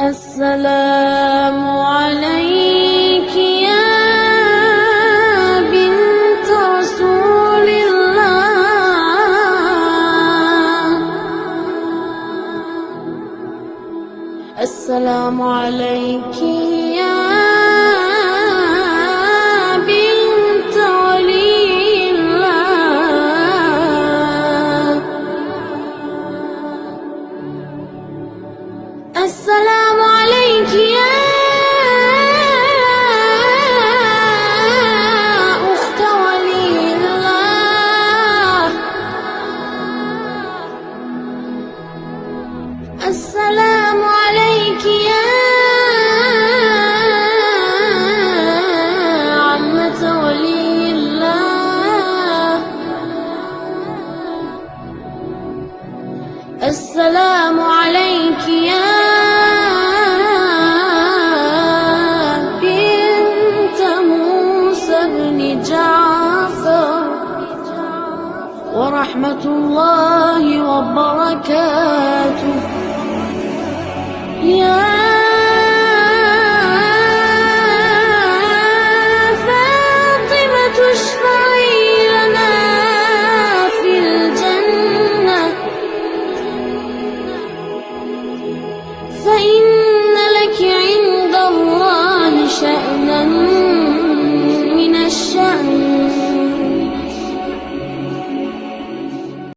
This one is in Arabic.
السلام عليك يا بنت رسول الله. السلام عليك يا بنت ولي الله. السلام عليك يا أخت ولي الله. السلام عليك يا عمة ولي الله. السلام عليك يا بنت موسى بن جعفر ورحمة الله وبركاته. يا فاطمة اشفعي لنا في الجنة، فإن